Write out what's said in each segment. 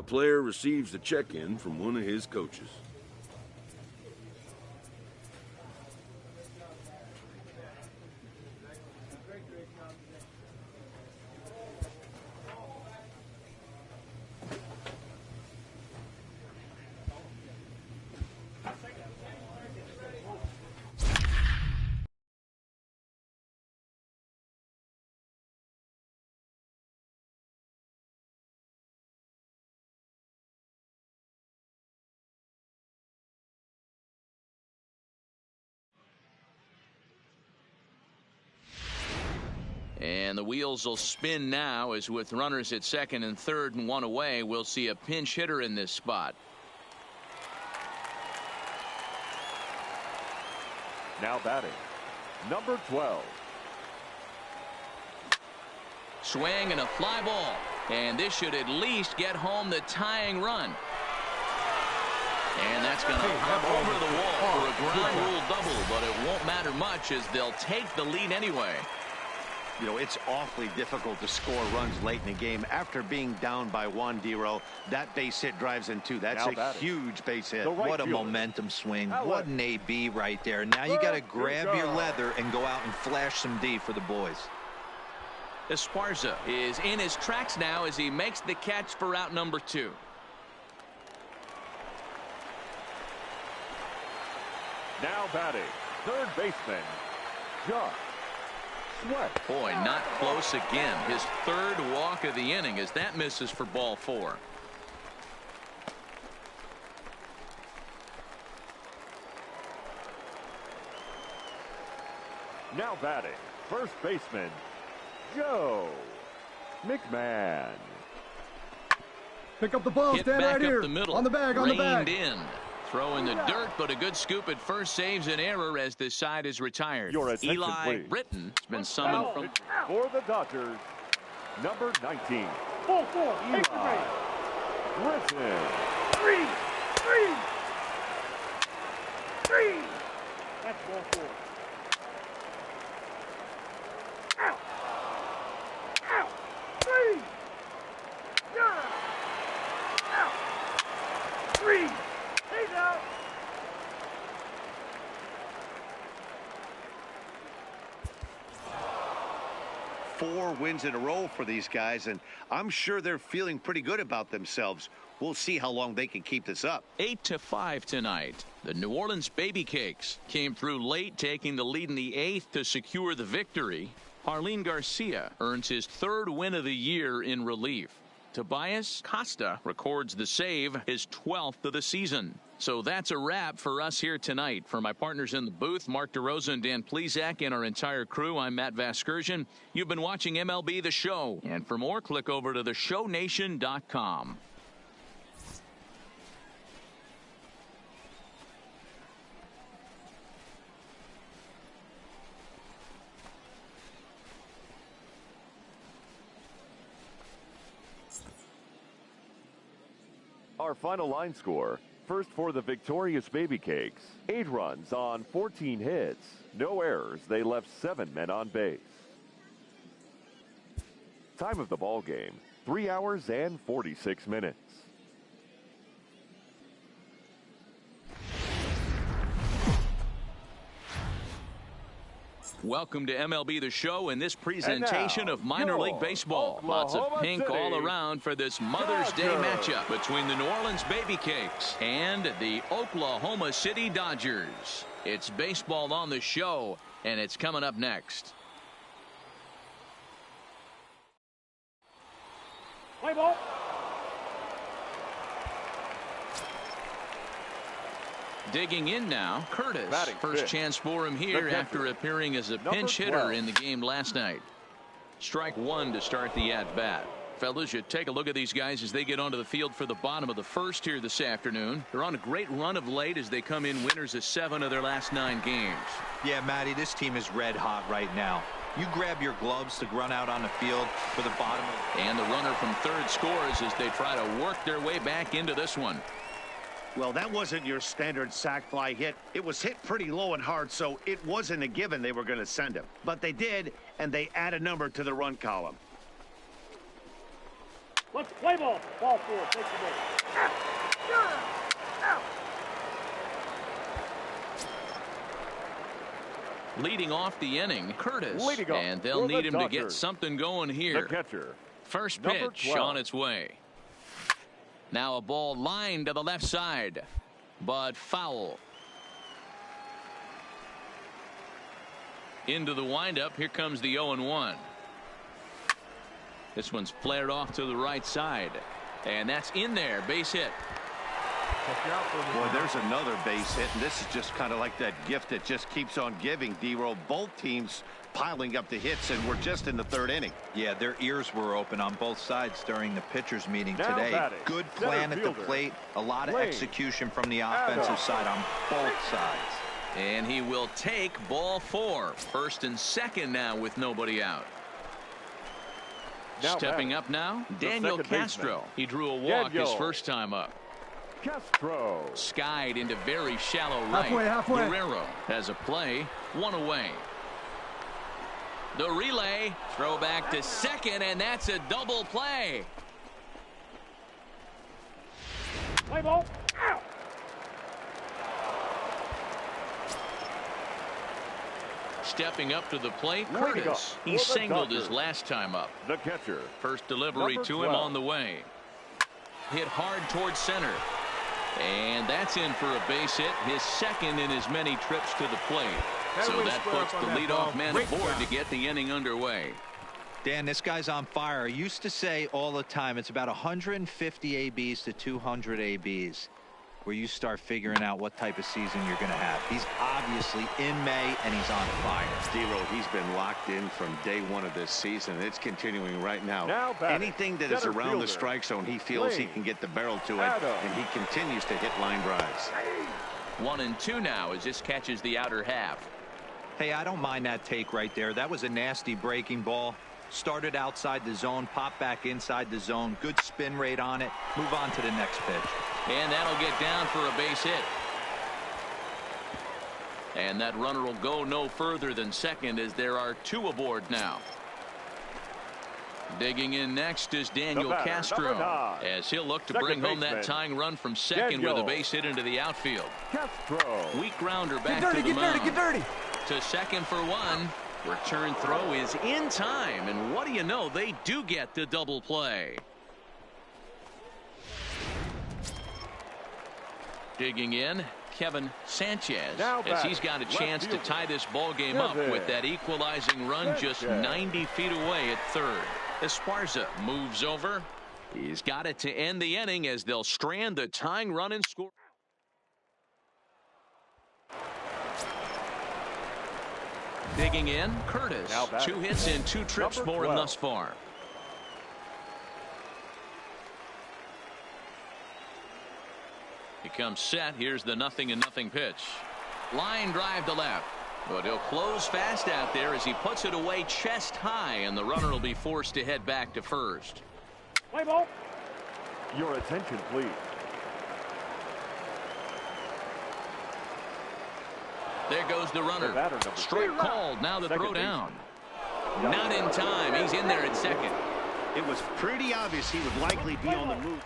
player receives a check-in from one of his coaches. And the wheels will spin now, as with runners at second and third and one away, we'll see a pinch hitter in this spot. Now batting, number 12. Swing and a fly ball. And this should at least get home the tying run. And that's going to hop over the wall for a ground rule double, but it won't matter much as they'll take the lead anyway. You know, it's awfully difficult to score runs late in the game after being down by one. Dero, that base hit drives in two. That's a huge base hit. What a momentum swing. What an AB right there. Now you got to grab your leather and go out and flash some D for the boys. Esparza is in his tracks now as he makes the catch for out number 2. Now batting, third baseman, Josh Sweat. Boy, not close again. His third walk of the inning as that misses for ball 4. Now batting, first baseman, Joe McMahon. Pick up the ball, Hit stand back right here. The middle. On the bag, on the bag. Reined in. Throw in the dirt, but a good scoop at first saves an error as this side is retired. Your attention, Eli please. Britton has been summoned from. For the Dodgers, number 19. Ball 4. Eli Extra base. Britton. 3. That's ball 4. Out. 3. Out. 3. He's out. Four wins in a row for these guys, and I'm sure they're feeling pretty good about themselves. We'll see how long they can keep this up. 8-5 tonight. The New Orleans Baby Cakes came through late, taking the lead in the 8th to secure the victory. Jarlin Garcia earns his 3rd win of the year in relief. Tobias Costa records the save, his 12th of the season. So that's a wrap for us here tonight. For my partners in the booth, Mark DeRosa and Dan Plesac, and our entire crew, I'm Matt Vasgersian. You've been watching MLB The Show. And for more, click over to theshownation.com. Our final line score. First for the victorious Baby Cakes. 8 runs on 14 hits. No errors. They left 7 men on base. Time of the ball game, 3 hours and 46 minutes. Welcome to MLB The Show and this presentation of minor league baseball. Lots of pink City all around for this Mother's Day matchup between the New Orleans Baby Cakes and the Oklahoma City Dodgers. It's baseball on the show, and it's coming up next. Play ball. Digging in now, Curtis. Batting First fifth. chance for him here after appearing as a pinch hitter in the game last night. Strike 1 to start the at-bat. Fellas, you take a look at these guys as they get onto the field for the bottom of the first here this afternoon. They're on a great run of late as they come in winners of 7 of their last 9 games. Yeah, Matty, this team is red hot right now. You grab your gloves to run out on the field for the bottom of. And the runner from third scores as they try to work their way back into this one. Well, that wasn't your standard sac fly hit. It was hit pretty low and hard, so it wasn't a given they were going to send him. But they did, and they add a number to the run column. Let's play ball. Ball 4. Take the ball. Out. Leading off the inning, Curtis. Leading off And they'll for need the him to get Dodgers. something going here. The catcher. First Number pitch 12. on its way. Now a ball lined to the left side, but foul. Into the windup. Here comes the 0-1. This one's flared off to the right side, and that's in there. Base hit. Boy, there's another base hit, and this is just kind of like that gift that just keeps on giving, D-Roll. Both teams piling up the hits, and we're just in the 3rd inning. Yeah, their ears were open on both sides during the pitchers meeting Now today. batting, Good center plan at the fielder, plate, a lot of Lane. execution from the offensive side on both sides. And he will take ball 4. First and second now with nobody out. Now Stepping batting, up now, the Daniel second baseman. Castro. He drew a walk his Daniel. first time up. Castro. Skied into very shallow right. Halfway. Guerrero has a play, 1 away. The relay, throw back to second, and that's a double play. Play ball. Out. Stepping up to the plate, Leading Curtis. up He for the singled his Dodgers. last time up. The catcher. First delivery Number to him 12. on the way. Hit hard towards center. And that's in for a base hit, his second in as many trips to the plate. So that puts the leadoff man aboard to get the inning underway. Dan, this guy's on fire. I used to say all the time, it's about 150 ABs to 200 ABs where you start figuring out what type of season you're going to have. He's obviously in May, and he's on fire. D-Roll, he's been locked in from day 1 of this season. It's continuing right now. Now batting, Anything that is center around fielder, the strike zone, he feels he Lane. can get the barrel to it, Adam. and he continues to hit line drives. 1-2 now as this catches the outer half. Hey, I don't mind that take right there. That was a nasty breaking ball. Started outside the zone, popped back inside the zone. Good spin rate on it. Move on to the next pitch. And that'll get down for a base hit. And that runner will go no further than second as there are 2 aboard now. Digging in next is Daniel batter, Castro, number 9. as he'll look to Second bring home that baseman, tying run from second Daniel. with a base hit into the outfield. Castro. Weak grounder back Get dirty, to the get dirty, mound. get dirty. To second for 1. Return throw is in time, and what do you know, they do get the double play. Digging in, Kevin Sanchez, Now as he's batting, got a left chance to fielder. tie this ball game up Kevin with that equalizing run just Sanchez. 90 feet away at third. Esparza moves over. He's got it to end the inning as they'll strand the tying run and score. Digging in, Curtis. Now batting. 2 hits in 2 trips Number for him 12. thus far. He comes set. Here's the 0-0 pitch. Line drive to left. But he'll close fast out there as he puts it away chest high, and the runner will be forced to head back to first. Play ball. Your attention, please. There goes the runner. The batter, number Strike 3. called. Now the Second throw down. baseman. Not in time. He's in there at second. It was pretty obvious he would likely be on the move.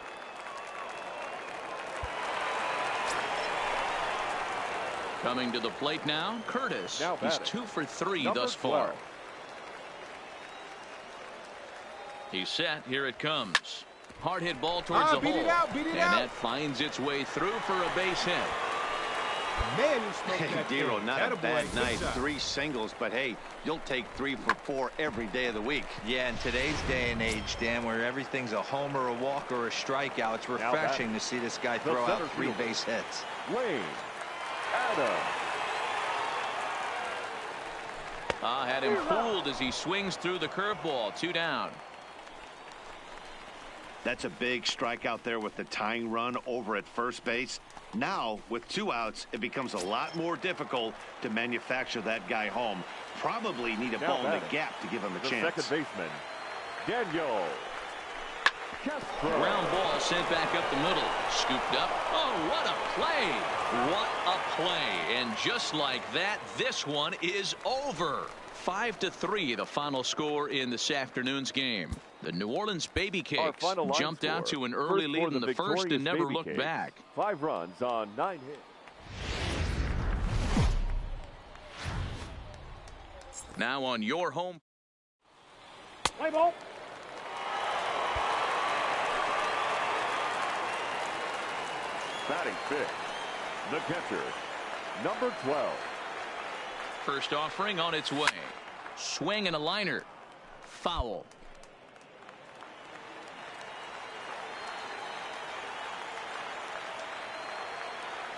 Coming to the plate now, Curtis. Now He's batting. 2 for 3 Number thus far. 12. He's set. Here it comes. Hard hit ball towards the beat hole. it out, beat it and out. that finds its way through for a base hit. Man, you smoked that D-Roll, thing. not a Attaboy. bad Good night. job. 3 singles, but hey, you'll take 3 for 4 every day of the week. Yeah, in today's day and age, Dan, where everything's a homer, a walk, or a strikeout, it's Now refreshing batting. to see this guy The throw center out 3 fielder. base hits. Lane. Adam. Had him fooled as he swings through the curveball. 2 down. That's a big strikeout there with the tying run over at first base. Now, with 2 outs, it becomes a lot more difficult to manufacture that guy home. Probably need a Now ball in the batting. gap to give him a The chance. second baseman, Daniel Castro. Ground ball sent back up the middle. Scooped up. Oh, what a play. What a play. And just like that, this one is over. 5-3, the final score in this afternoon's game. The New Orleans Baby Cakes jumped out to an early lead in the first and never looked back. 5 runs on 9 hits. Now on your home. Play ball. Batting fifth, the catcher, number 12. First offering on its way. Swing and a liner. Foul.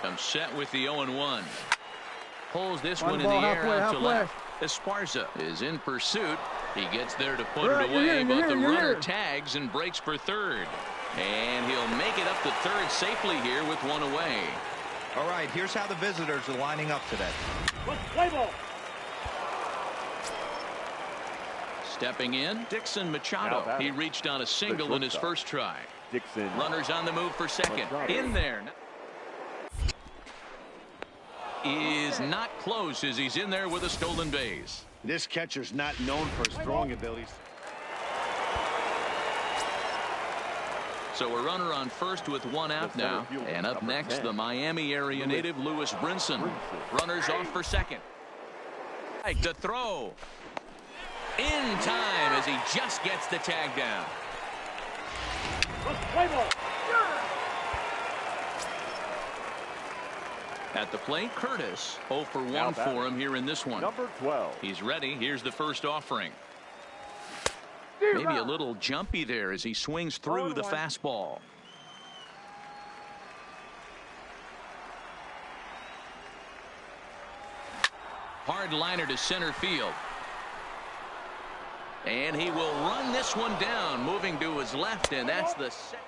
Comes set with the 0-1. Pulls this one in the air out to left. Esparza is in pursuit. He gets there to put it away, but the runner tags and breaks for third. And he'll make it up to third safely here with one away. All right, here's how the visitors are lining up today. Play ball. Stepping in, Dixon Machado. He reached on a single in his first try. Dixon. Runners on the move for second. In there. Is not close as he's in there with a stolen base. This catcher's not known for his throwing abilities. So a runner on first with one out now. And up next, the Miami area native Lewis Brinson. Runners off for second. The throw. In time as he just gets the tag down. Play ball. At the plate, Curtis 0 for 1 for him here in this one. Number 12. He's ready. Here's the first offering. Maybe a little jumpy there as he swings through the fastball. Hard liner to center field. And he will run this one down, moving to his left, and that's the second.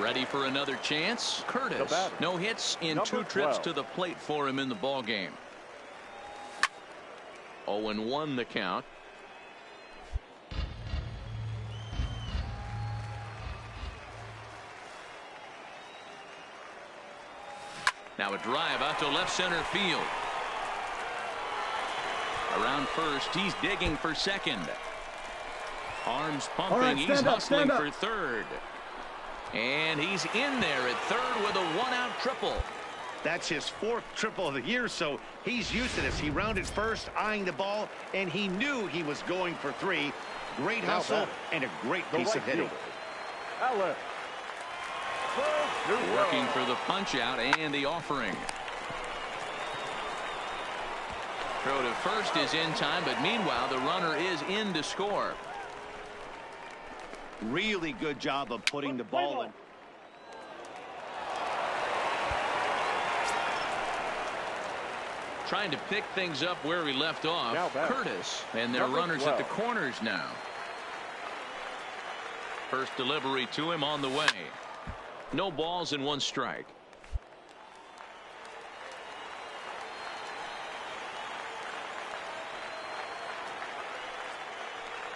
Ready for another chance. Curtis, no hits in Number 2 trips 12. to the plate for him in the ball game. 0-1 the count. Now a drive out to left center field. Around first, he's digging for second. Arms pumping, right, he's stand up, hustling stand up. for third. And he's in there at third with a one-out triple. That's his 4th triple of the year, so he's used to this. He rounded first, eyeing the ball, and he knew he was going for 3. Great hustle and a great piece of hitting. Alex. Working for the punch-out and the offering. Throw to first is in time, but meanwhile the runner is in to score. Really good job of putting the ball in. Trying to pick things up where he left off. Curtis, and their runners at the corners now. First delivery to him on the way. No balls and 1 strike.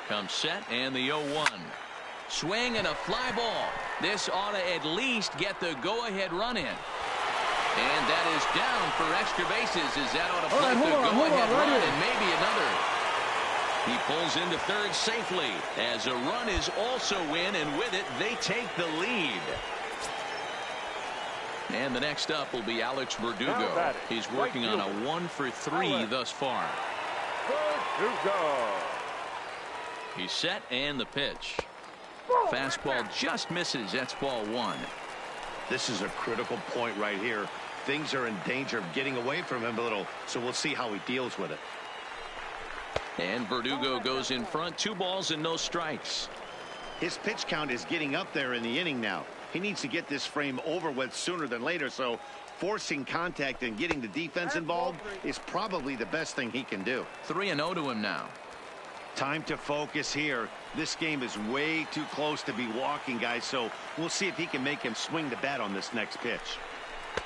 Comes set and the 0-1. Swing and a fly ball. This ought to at least get the go-ahead run in. And that is down for extra bases as that ought to float the go-ahead run and maybe another. He pulls into third safely as a run is also in, and with it they take the lead. And the next up will be Alex Verdugo. He's working on a 1 for 3 thus far. Verdugo. He's set and the pitch. Fastball just misses. That's ball 1. This is a critical point right here. Things are in danger of getting away from him a little, so we'll see how he deals with it. And Verdugo goes in front. 2 balls and no strikes. His pitch count is getting up there in the inning now. He needs to get this frame over with sooner than later, so forcing contact and getting the defense involved is probably the best thing he can do. 3-0 to him now. Time to focus here. This game is way too close to be walking, guys, so we'll see if he can make him swing the bat on this next pitch.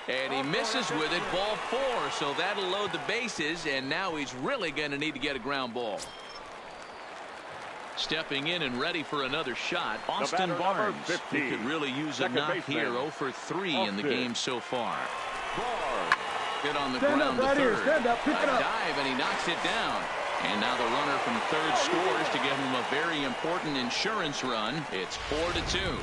And he misses with it, ball 4, so that'll load the bases, and now he's really going to need to get a ground ball. Stepping in and ready for another shot, Austin Barnes, who could really use a knock here. 0 for 3 in the game so far. Barnes. Good on the Stand ground up right to here. third. Stand up. Pick A it up. dive, and he knocks it down. And now the runner from third scores to give him a very important insurance run. It's 4-2.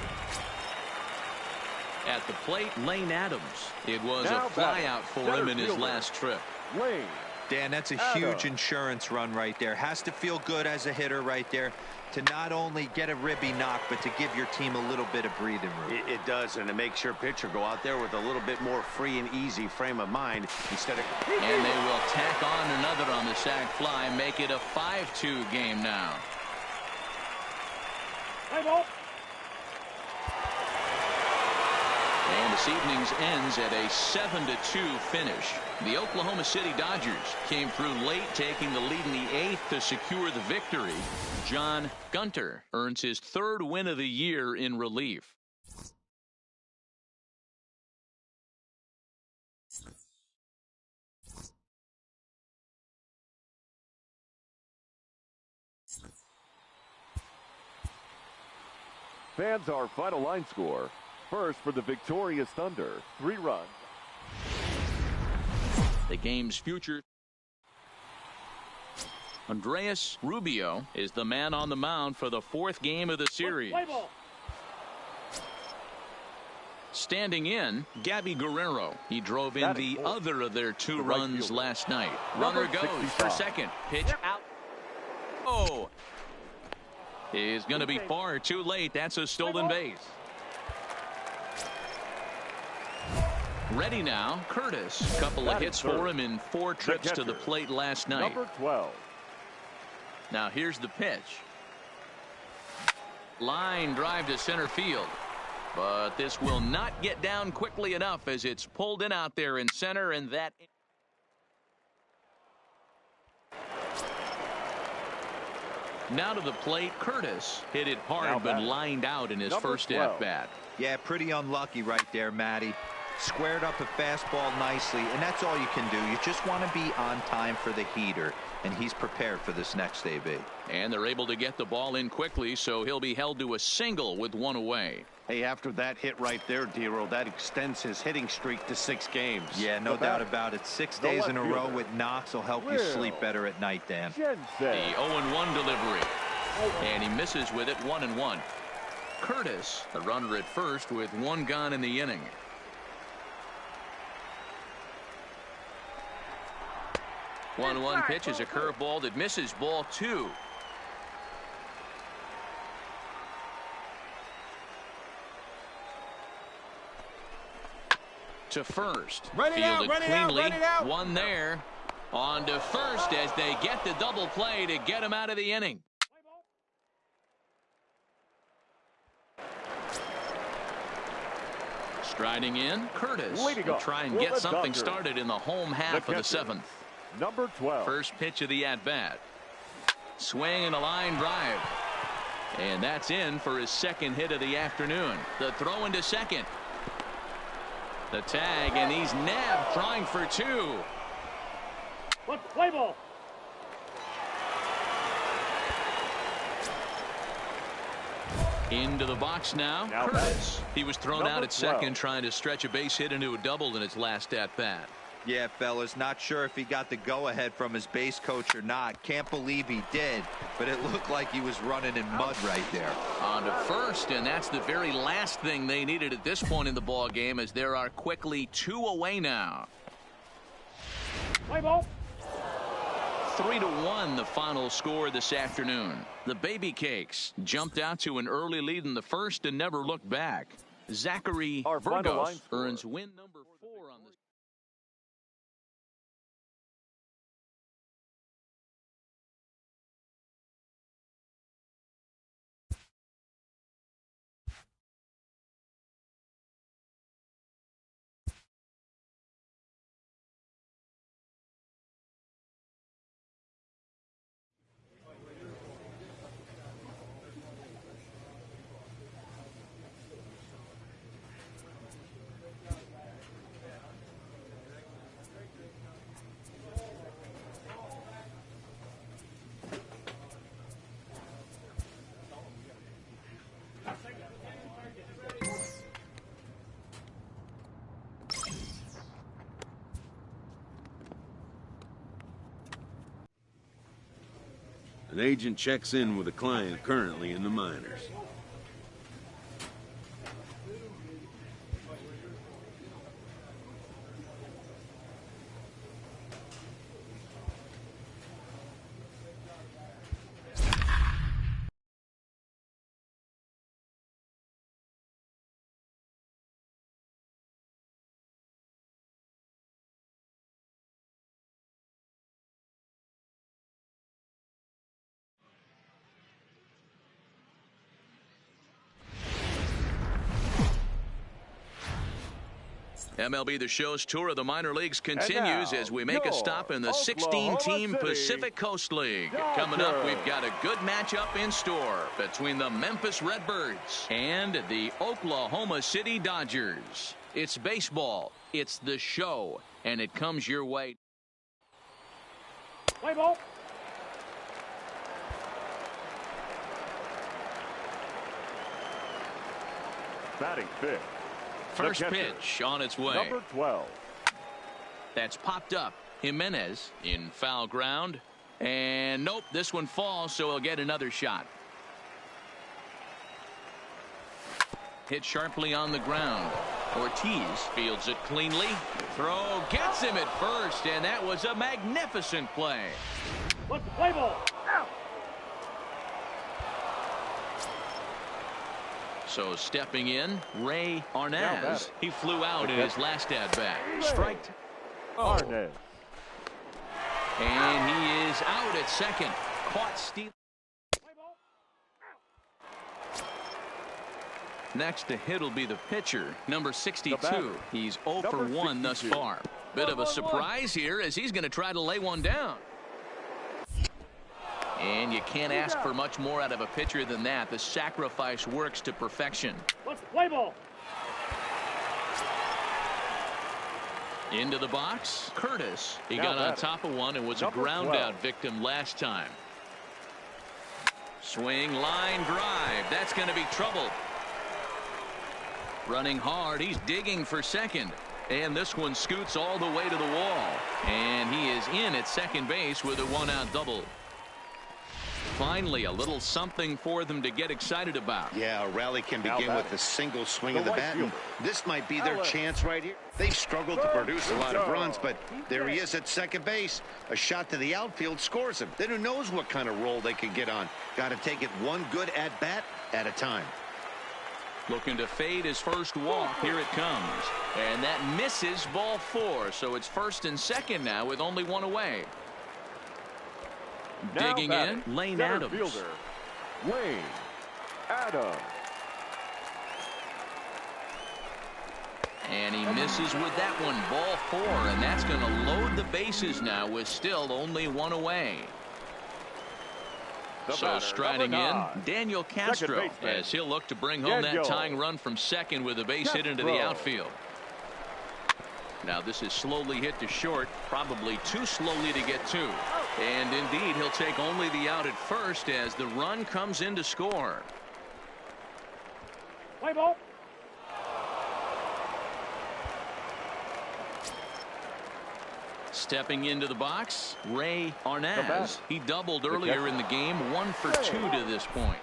At the plate, Lane Adams. It was Now a flyout for him in his fielder. last trip. Lane. Dan, that's a huge insurance run right there. Has to feel good as a hitter right there to not only get a ribby knock, but to give your team a little bit of breathing room. It does, and it makes your pitcher go out there with a little bit more free and easy frame of mind instead of... And they will tack on another on the sac fly, make it a 5-2 game now. Play ball. And this evening's ends at a 7-2 finish. The Oklahoma City Dodgers came through late, taking the lead in the 8th to secure the victory. John Gunter earns his 3rd win of the year in relief. Fans, our final line score. First for the victorious Thunder, 3 runs. The game's future. Andreas Rubio is the man on the mound for the 4th game of the series. Play ball. Standing in, Gabby Guerrero. He drove in the other of their 2 runs last night. Runner goes for second. Pitch out. Oh. Is going to be far too late. That's a stolen base. Ready now, Curtis. Couple of hits for him in 4 trips to the plate last night. Number 12. Now here's the pitch. Line drive to center field. But this will not get down quickly enough as it's pulled in out there in center, and that... Now to the plate, Curtis hit it hard but lined out in his first at-bat. Yeah, pretty unlucky right there, Matty. Squared up a fastball nicely, and that's all you can do. You just want to be on time for the heater, and he's prepared for this next AB. And they're able to get the ball in quickly, so he'll be held to a single with 1 away. Hey, after that hit right there, Dero, that extends his hitting streak to 6 games. Yeah, no doubt about it. 6 days in a row with knocks will help you sleep better at night, Dan. The 0-1 delivery. And he misses with it, 1-1. Curtis, the runner at first with 1 gone in the inning. One pitch is a curveball that misses, ball 2. To first. Fielded cleanly. 1 there. On to first as they get the double play to get him out of the inning. Striding in, Curtis will try and get something started in the home half of the 7th. Number 12. First pitch of the at-bat. Swing and a line drive. And that's in for his 2nd hit of the afternoon. The throw into second. The tag, and he's nabbed trying for 2. Play ball. Into the box now, Curtis. He was thrown out at second trying to stretch a base hit into a double in his last at-bat. Yeah, fellas, not sure if he got the go-ahead from his base coach or not. Can't believe he did, but it looked like he was running in mud right there. On to first, and that's the very last thing they needed at this point in the ball game, as there are quickly 2 away now. Play ball. 3-1 the final score this afternoon. The Baby Cakes jumped out to an early lead in the first and never looked back. Zachary Burgos earns win number 4 on the An agent checks in with a client currently in the minors. MLB The Show's tour of the minor leagues continues as we make a stop in the Oklahoma 16-team City Pacific Coast League. Dodgers. Coming up, we've got a good matchup in store between the Memphis Redbirds and the Oklahoma City Dodgers. It's baseball, it's the show, and it comes your way. Play ball. Batting fifth. First The catcher, pitch on its way. number 12. That's popped up. Jimenez in foul ground. And nope, this one falls, so he'll get another shot. Hit sharply on the ground. Ortiz fields it cleanly. Throw gets him at first, and that was a magnificent play. What's the play ball? Out. So stepping in, Ray Arnaz. batting. He flew out in his last at-bat. Strike. Arnaz. And he is out at second. Caught stealing. Play ball. Next to hit will be the pitcher, number 62. batter, He's 0 for number 1 thus 62. far. Bit of a surprise here as he's going to try to lay one down. And you can't ask for much more out of a pitcher than that. The sacrifice works to perfection. What's the play ball? Into the box, Curtis. He Now got on batting, top of one and was a number ground 12. out victim last time. Swing, line, drive. That's going to be trouble. Running hard. He's digging for second. And this one scoots all the way to the wall. And he is in at second base with a one-out double. Finally, a little something for them to get excited about. Yeah, a rally can Now begin with batting, a single swing the of the right bat. And fielder, this might be their Alex. chance right here. They've struggled to produce a lot of Good runs, job. but there he is at second base. A shot to the outfield scores him. Then who knows what kind of roll they can get on. Got to take it one good at-bat at a time. Looking to fade his first walk. Here it comes. And that misses, ball 4. So it's first and second now with only one away. Now Digging batting, in, Lane center Adams. fielder, Lane Adams. And he misses with that one, ball 4. And that's going to load the bases now with still only one away. The So batter, striding number in, 9. Daniel Castro, baseman, as he'll look to bring home that Daniel tying run from second with a base hit into the Castro. outfield. Now this is slowly hit to short, probably too slowly to get to. And indeed, he'll take only the out at first as the run comes in to score. Play ball. Stepping into the box, Ray batter, Arnaz. He doubled earlier in the game, 1 for 2 to this point.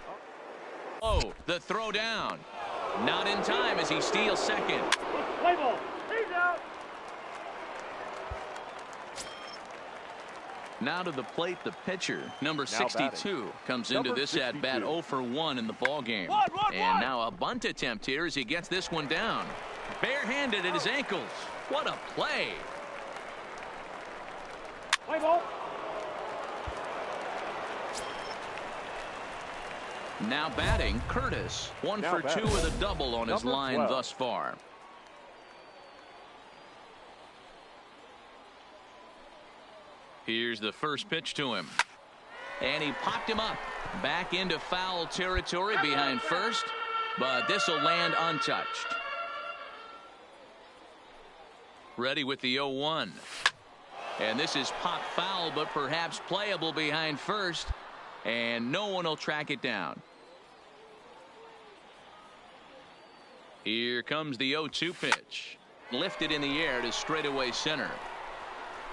Oh, the throw down. Not in time as he steals second. What's the play ball? He's out. Now to the plate, the pitcher, number Now 62, batting, comes into number this at bat 62. 0 for 1 in the ball game. One, And one. now a bunt attempt here as he gets this one down. Barehanded at his ankles. What a play. Play ball. Now batting, Curtis. 1 Now for 2 batting, with a double on his number line 12. thus far. Here's the first pitch to him. And he popped him up. Back into foul territory behind first. But this will land untouched. Ready with the 0-1. And this is pop foul, but perhaps playable behind first. And no one will track it down. Here comes the 0-2 pitch. Lifted in the air to straightaway center.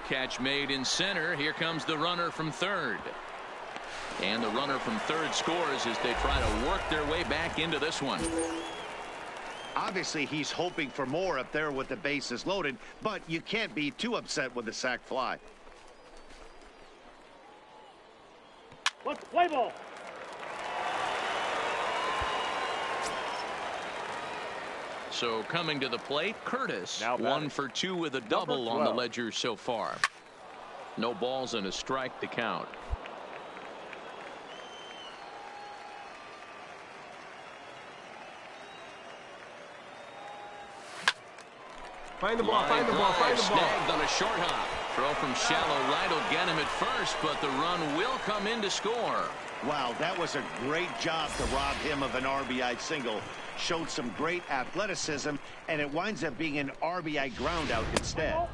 Catch made in center. Here comes the runner from third. And the runner from third scores as they try to work their way back into this one. Obviously, he's hoping for more up there with the bases loaded, but you can't be too upset with the sac fly. Let's play ball. So coming to the plate, Curtis, Now 1 for 2 with a double on the 12. ledger so far. No balls and a strike to count. Find the ball, find the ball, find the ball. Snagged on a short hop. Throw from shallow right will get him at first, but the run will come in to score. Wow, that was a great job to rob him of an RBI single. Showed some great athleticism, and it winds up being an RBI ground out instead.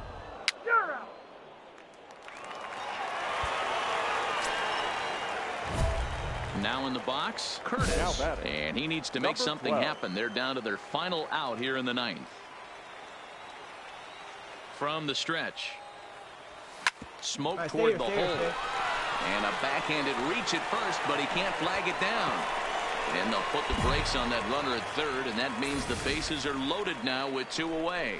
You're out. Now in the box, Curtis. Now batting. And he needs to make Number something 12. happen. They're down to their final out here in the ninth. From the stretch. Smoke All right, toward stay the here, hole. stay here. And a backhanded reach at first, but he can't flag it down. And they'll put the brakes on that runner at third, and that means the bases are loaded now with 2 away.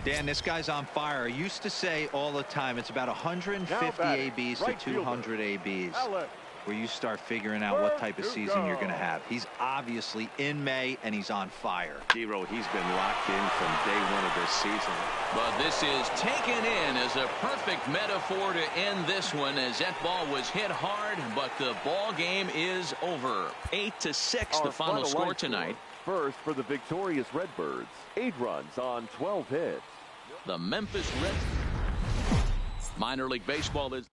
Dan, this guy's on fire. I used to say all the time, it's about 150 Now batting, ABs right to 200 ABs. Alex. Where you start figuring out what type of season you're going to have. He's obviously in May, and he's on fire. Zero, he's been locked in from day one of this season. But this is taken in as a perfect metaphor to end this one, as that ball was hit hard, but the ball game is over. 8-6 the final score line tonight. First for the victorious Redbirds. 8 runs on 12 hits. The Memphis Reds. Minor League Baseball is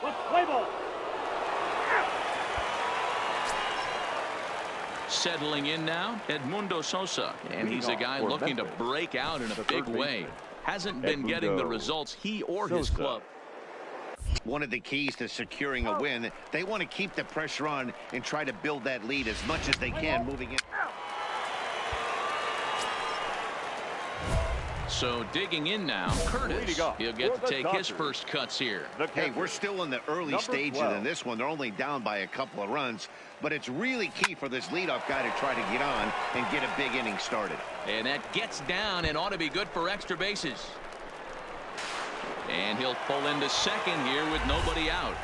Let's play ball. settling in now. Edmundo Sosa, and he's a guy For looking to Memphis, break out in a the big third way. baseman, Hasn't been getting the Edmundo results he or his Sosa. club. One of the keys to securing a win, they want to keep the pressure on and try to build that lead as much as they can moving in. So digging in now, Curtis. Leading off He'll get for to the take his Dodgers. first cuts here. The Hey, catcher, we're still in the early number stages 12. in this one. They're only down by a couple of runs, but it's really key for this leadoff guy to try to get on and get a big inning started. And that gets down and ought to be good for extra bases. And he'll pull into second here with nobody out.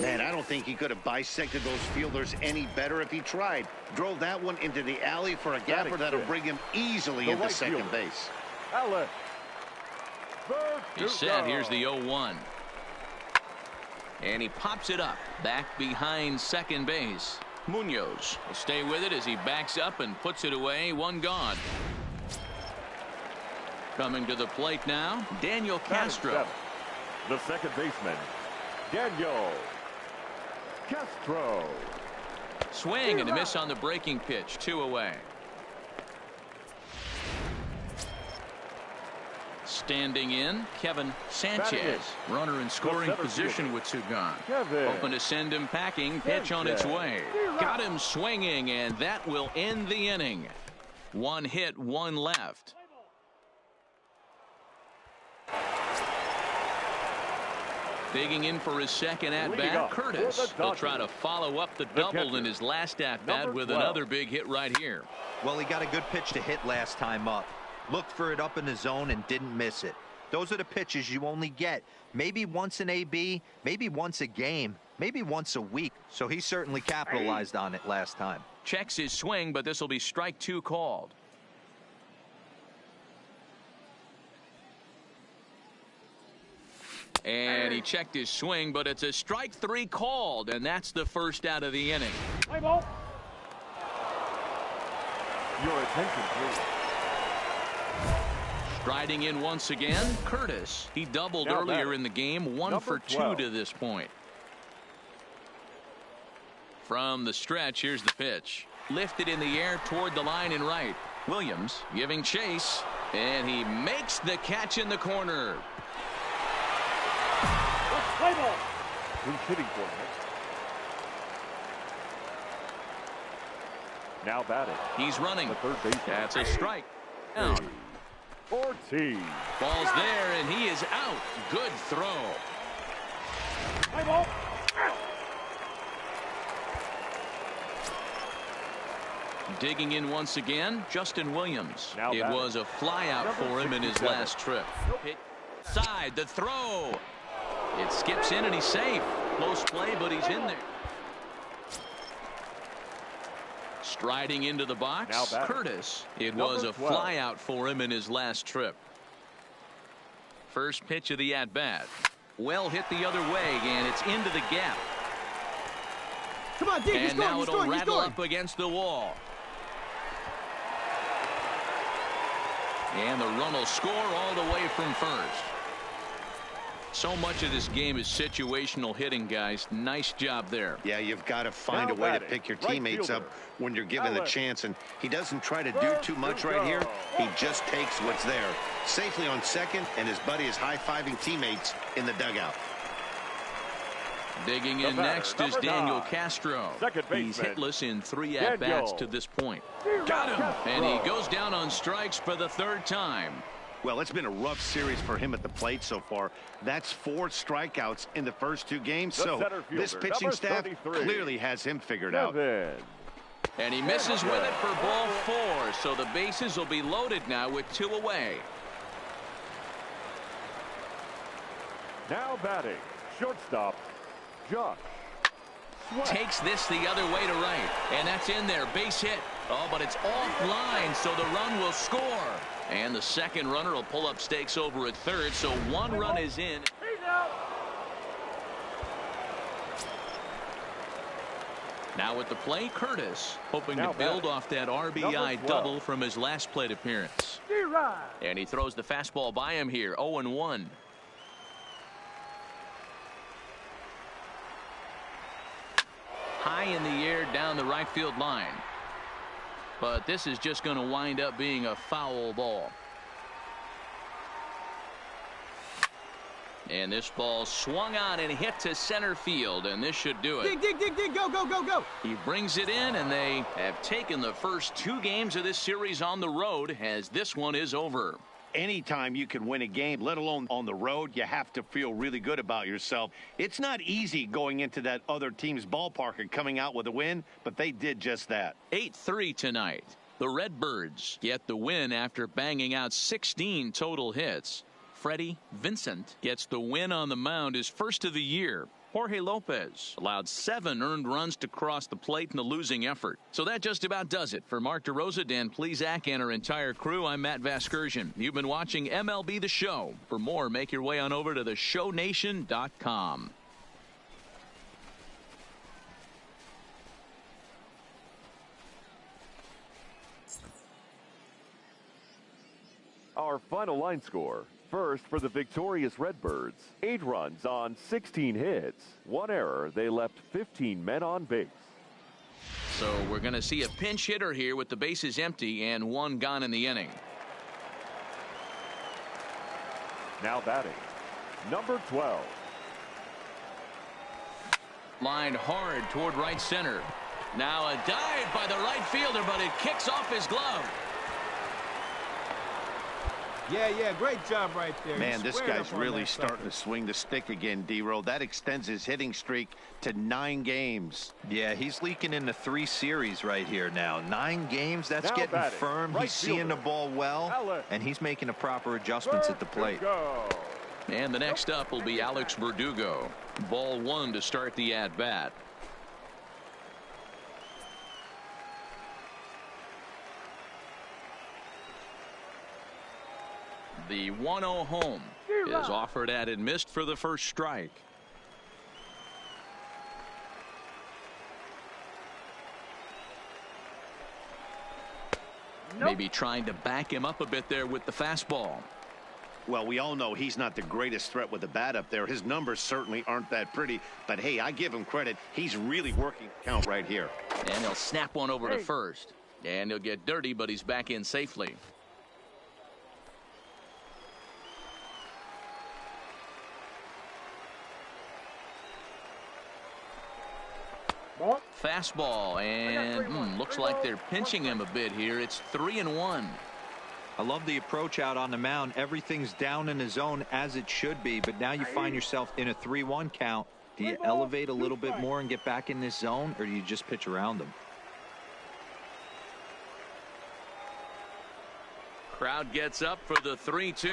Man, I don't think he could have bisected those fielders any better if he tried. Drove that one into the alley for a gapper that'll bring him easily The into right second fielder. base. Alex. He's set. Here's the 0-1. And he pops it up back behind second base. Munoz will stay with it as he backs up and puts it away. 1 gone. Coming to the plate now, Daniel Castro. The second baseman, Daniel Castro. Swing and a miss on the breaking pitch. 2 away. Standing in, Kevin Sanchez. Runner in scoring center position fielder. with 2 gone. Kevin Hoping to send him packing. Pitch on its way. Got him swinging, and that will end the inning. 1 hit, 1 left. Digging in for his second Leading at-bat, off for Curtis. the He'll try to Dodgers. follow up the The double catcher, in his last at-bat number with 12. another big hit right here. Well, he got a good pitch to hit last time up. Looked for it up in the zone and didn't miss it. Those are the pitches you only get maybe once an AB, maybe once a game, maybe once a week. So he certainly capitalized on it last time. Checks his swing, but this will be strike 2 called. And he checked his swing, but it's a strike 3 called, and that's the first out of the inning. Play ball. Your attention, please. Striding in once again, Curtis. He doubled Now earlier batting, in the game, 1 number for 2 12. to this point. From the stretch, here's the pitch. Lifted in the air toward the line and right. Williams giving chase, and he makes the catch in the corner. Let's play ball. Who's hitting for him? Now batting. He's running. The third baseman. That's a strike. Down. Ortiz. Ball's there, and he is out. Good throw. Play ball. Digging in once again, Justin Williams. Now It batting. was a flyout for him in his 67. last trip. Hit side, the throw. It skips in and he's safe. Close play, but he's in there. Striding into the box, Now batting. Curtis. It Number was a 12. flyout for him in his last trip. First pitch of the at-bat. Well hit the other way, and it's into the gap. Come on, Deke, he's And going, now he's it'll going, he's rattle going. up against the wall. And the run will score all the way from first. So much of this game is situational hitting, guys. Nice job there. Yeah, you've got to find Now a way to batting, pick your right teammates up fielder. when you're given the Alex. chance, and he doesn't try to do too much right here. He just takes what's there. Safely on second, and his buddy is high-fiving teammates in the dugout. Digging The in batter, next is number Daniel 9. Castro. Second He's baseman, hitless in 3 Daniel. at-bats to this point. Got him. And he goes down on strikes for the 3rd time. Well, it's been a rough series for him at the plate so far. That's 4 strikeouts in the first 2 games. The So center this fielder, pitching number staff 33. clearly has him figured out. Kevin. And he misses with it for ball 4. So the bases will be loaded now with 2 away. Now batting, shortstop, Josh Sweat. Takes this the other way to right. And that's in there. Base hit. Oh, but it's offline, so the run will score. And the second runner will pull up stakes over at third, so 1 run is in. He's out. Now at the play, Curtis, hoping Now to build batting. off that RBI Number 12. double from his last plate appearance. D-Rod. And he throws the fastball by him here, 0-1. High in the air down the right field line. But this is just going to wind up being a foul ball. And this ball swung on and hit to center field, and this should do it. Dig, go, go, go, go. He brings it in, and they have taken the first 2 games of this series on the road, as this one is over. Anytime you can win a game, let alone on the road, you have to feel really good about yourself. It's not easy going into that other team's ballpark and coming out with a win, but they did just that. 8-3 tonight. The Redbirds get the win after banging out 16 total hits. Freddie Vincent gets the win on the mound, his first of the year. Jorge Lopez allowed 7 earned runs to cross the plate in the losing effort. So that just about does it. For Mark DeRosa, Dan Plesac, and our entire crew, I'm Matt Vasgersian. You've been watching MLB The Show. For more, make your way on over to theshownation.com. Our final line score. First for the victorious Redbirds. 8 runs on 16 hits. 1 error. They left 15 men on base. So we're going to see a pinch hitter here with the bases empty and 1 gone in the inning. Now batting, number 12. Lined hard toward right center. Now a dive by the right fielder, but it kicks off his glove. Yeah, great job right there. Man, He this squared guy's up on really that starting sucker. to swing the stick again, D-Roll. That extends his hitting streak to 9 games. Yeah, he's leaking into 3 series right here now. 9 games, that's Now getting batting, firm. right He's seeing fielder, the ball well, Alex. and he's making the proper adjustments at the plate. Go. And the next up will be Alex Verdugo. Ball 1 to start the at-bat. The 1-0 home is offered at and missed for the first strike. Maybe trying to back him up a bit there with the fastball. Well, we all know he's not the greatest threat with the bat up there. His numbers certainly aren't that pretty. But, hey, I give him credit. He's really working count right here. And he'll snap one over to first. And he'll get dirty, but he's back in safely. Ball. Fastball, and looks like they're pinching him a bit here. It's 3-1. I love the approach out on the mound. Everything's down in the zone as it should be, but now you find yourself in a 3-1 count Do you elevate a little bit more and get back in this zone, or do you just pitch around them? Crowd gets up for the 3-2.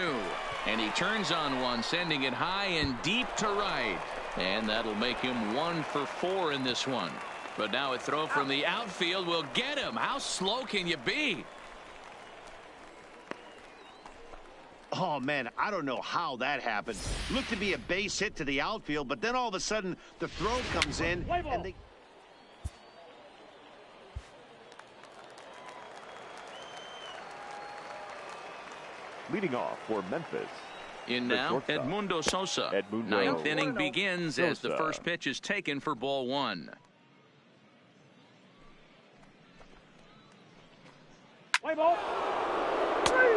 And he turns on one, sending it high and deep to right. And that'll make him 1 for 4 in this one. But now a throw from the outfield will get him. How slow can you be? Oh, man, I don't know how that happened. Looked to be a base hit to the outfield, but then all of a sudden the throw comes in and they... Leading off for Memphis. In now, Edmundo Sosa. Ninth inning begins as the first pitch is taken for ball 1. Play ball. 3.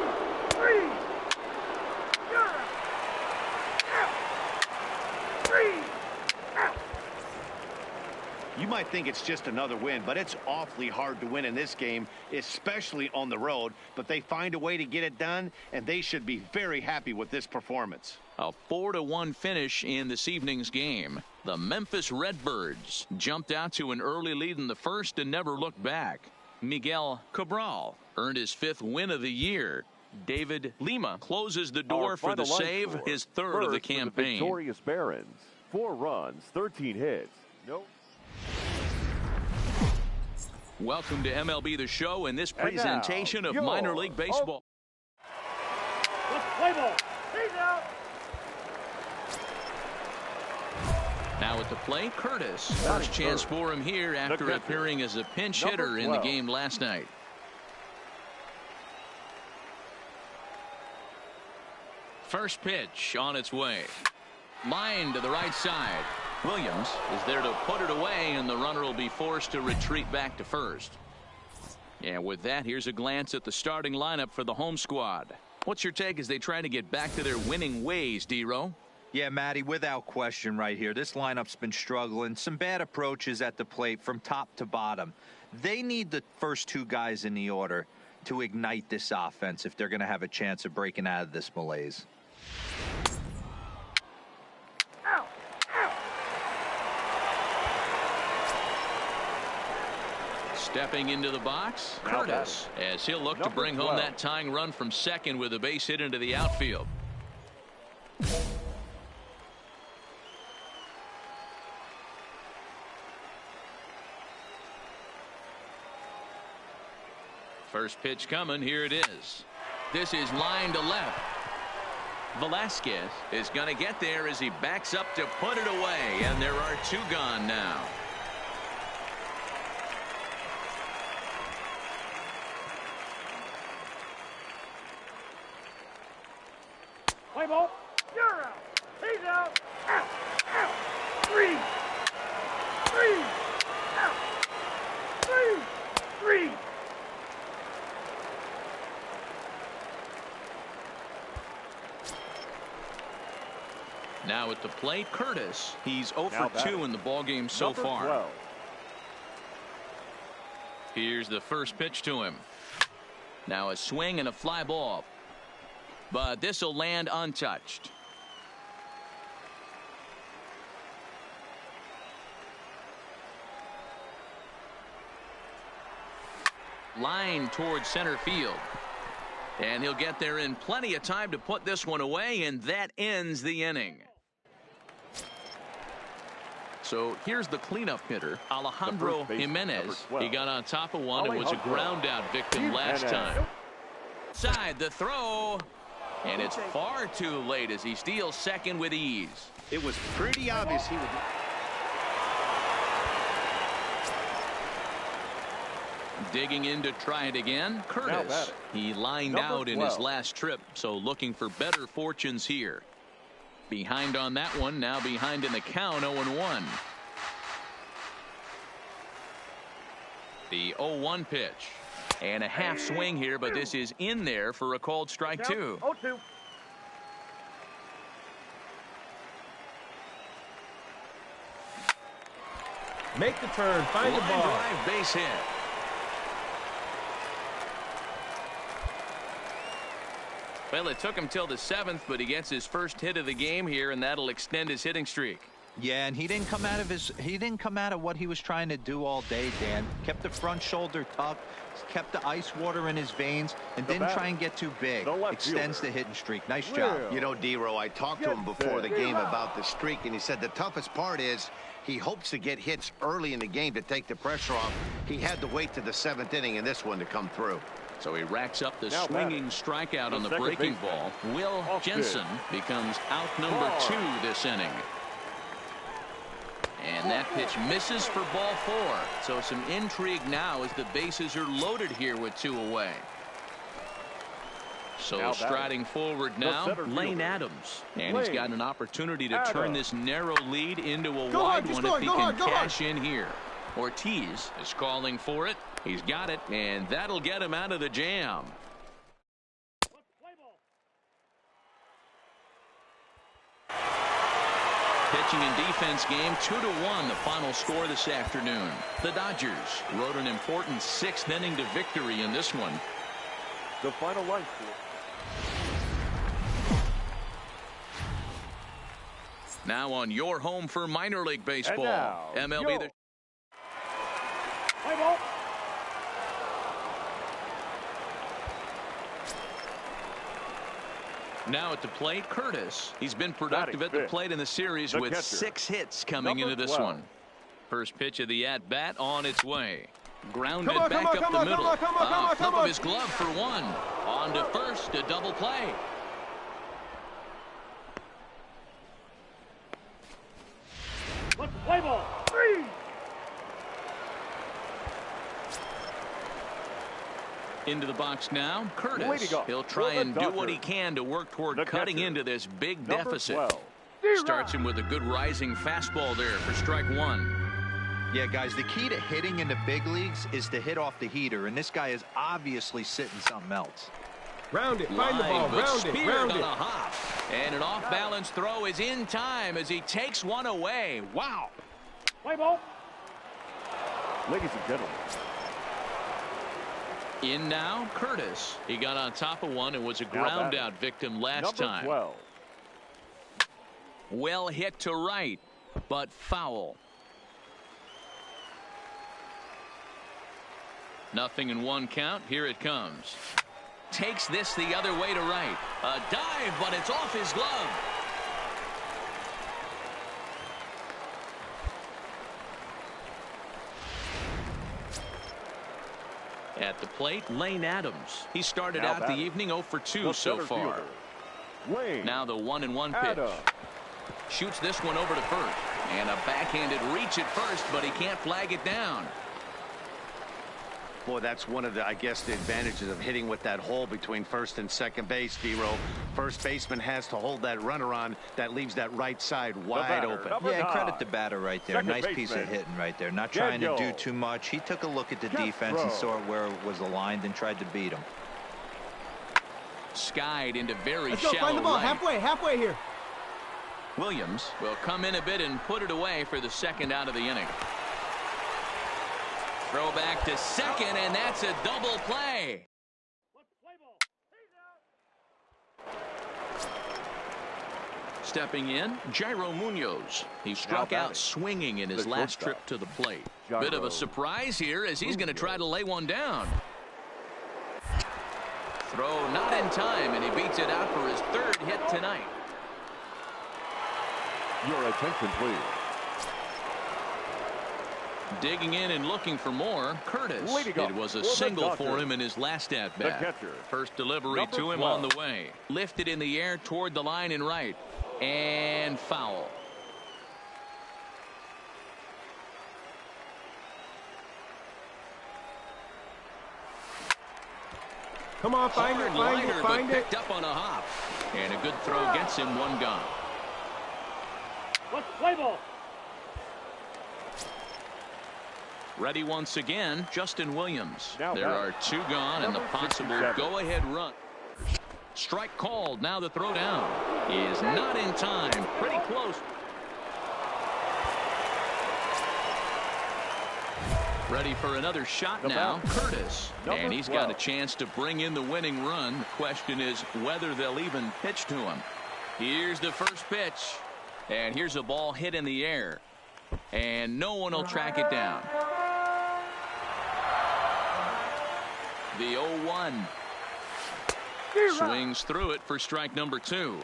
You might think it's just another win, but it's awfully hard to win in this game, especially on the road. But they find a way to get it done, and they should be very happy with this performance. A 4-1 finish in this evening's game. The Memphis Redbirds jumped out to an early lead in the first and never looked back. Miguel Cabral earned his 5th win of the year. David Lima closes the door for the save, his 3rd of the campaign. Victorious Barons, 4 runs, 13 hits. No. Welcome to MLB The Show and this presentation of minor league baseball. Let's play ball. He's out. Now at the plate, Curtis. First chance for him here after appearing as a pinch hitter in the game last night. First pitch on its way. Line to the right side. Williams is there to put it away, and the runner will be forced to retreat back to first. And with that, here's a glance at the starting lineup for the home squad. What's your take as they try to get back to their winning ways, D-Row? Yeah, Matty, without question right here. This lineup's been struggling. Some bad approaches at the plate from top to bottom. They need the first 2 guys in the order to ignite this offense if they're going to have a chance of breaking out of this malaise. Stepping into the box, Curtis, as he'll look to bring home that tying run from second with a base hit into the outfield. First pitch coming. Here it is. This is line to left. Velasquez is going to get there as he backs up to put it away, and there are 2 gone now. Play ball. You're out. He's out. Out. 3. Out. 3. Now at the plate, Curtis. He's 0 for 2 in the ballgame so far. 12. Here's the first pitch to him. Now a swing and a fly ball. But this will land untouched. Line towards center field. And he'll get there in plenty of time to put this one away, and that ends the inning. So here's the cleanup hitter, Alejandro Jimenez. He got on top of one and was a ground out victim last time. Side the throw. And it's far too late as he steals second with ease. It was pretty obvious he would. Digging in to try it again. Curtis. He lined out in his last trip, so looking for better fortunes here. Behind on that one, now behind in the count, 0-1. The 0-1 pitch. And a half swing here, but this is in there for a called strike 2. 0-2. Make the turn, find the ball. Drive, base hit. Well, it took him till the 7th, but he gets his first hit of the game here, and that'll extend his hitting streak. Yeah, and he didn't come out of what he was trying to do all day, Dan. Kept the front shoulder tucked, kept the ice water in his veins, and didn't try and get too big. Extends the hitting streak. Nice job. You know, D-Row, I talked to him before the game about the streak, and he said the toughest part is he hopes to get hits early in the game to take the pressure off. He had to wait to the 7th inning in this one to come through. So he racks up the swinging strikeout on the breaking ball. Will Jensen becomes out number 2 this inning. And that pitch misses for ball 4. So some intrigue now as the bases are loaded here with 2 away. So striding forward now, Lane Adams. And he's got an opportunity to turn this narrow lead into a wide one if he can cash in here. Ortiz is calling for it. He's got it, and that'll get him out of the jam. Pitching and defense game 2-1, the final score this afternoon. The Dodgers rode an important 6th inning to victory in this one. The final line score. Now on your home for minor league baseball. MLB. Play ball. Now at the plate, Curtis. He's been productive at the plate in the series with 6 hits coming into this one. First pitch of the at-bat on its way. Grounded back up the middle. Flip of his glove for 1. On to first, a double play. Let's play ball. 3. Into the box now, Curtis. He'll try and do what he can to work toward cutting into this big deficit. Starts him with a good rising fastball there for strike 1. Yeah, guys, the key to hitting in the big leagues is to hit off the heater, and this guy is obviously sitting something else. Round it, find the ball, round it. On a hop. And an off-balance throw is in time as he takes one away. Wow. Play ball. Ladies and gentlemen. In now, Curtis. He got on top of one and was a ground-out victim last time. 12. Well hit to right, but foul. Nothing in 1 count. Here it comes. Takes this the other way to right. A dive, but it's off his glove. At the plate, Lane Adams. He started out the evening 0 for 2 so far. Now the 1-1 pitch. Shoots this one over to first. And a backhanded reach at first, but he can't flag it down. Boy, that's one of the, I guess, the advantages of hitting with that hole between first and second base, D-Row. First baseman has to hold that runner on. That leaves that right side wide open. Yeah, and credit the batter right there. Nice piece of hitting right there. Not trying to do too much. He took a look at the defense and saw where it was aligned and tried to beat him. Skied into very Let's shallow go, find the ball. right. Halfway here. Williams will come in a bit and put it away for the second out of the inning. Throw back to second, and that's a double play. Stepping in, Jairo Munoz. He struck out swinging in his last trip to the plate. Bit of a surprise here as he's going to try to lay one down. Throw not in time, and he beats it out for his 3rd hit tonight. Your attention, please. Digging in and looking for more, Curtis. It was a single for him in his last at-bat. First delivery to him on the way. Lifted in the air toward the line and right. And foul. Come on, find it. Picked up on a hop. And a good throw gets him 1 gone. Let's play ball. Ready once again, Justin Williams. There are 2 gone and the possible go-ahead run. Strike called. Now the throw down is not in time. Pretty close. Ready for another shot now, Curtis. And he's got a chance to bring in the winning run. The question is whether they'll even pitch to him. Here's the first pitch. And here's a ball hit in the air. And no one will track it down. The 0-1. Swings through it for strike number 2.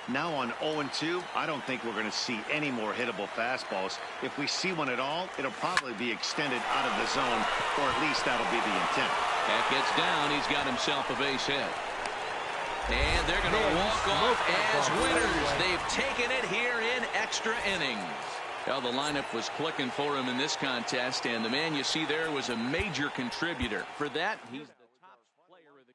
Now on 0-2, I don't think we're going to see any more hittable fastballs. If we see one at all, it'll probably be extended out of the zone, or at least that'll be the intent. That gets down. He's got himself a base hit. And they're going to walk off as winners. They've taken it here in extra innings. Well, the lineup was clicking for him in this contest, and the man you see there was a major contributor. For that, he's the top player of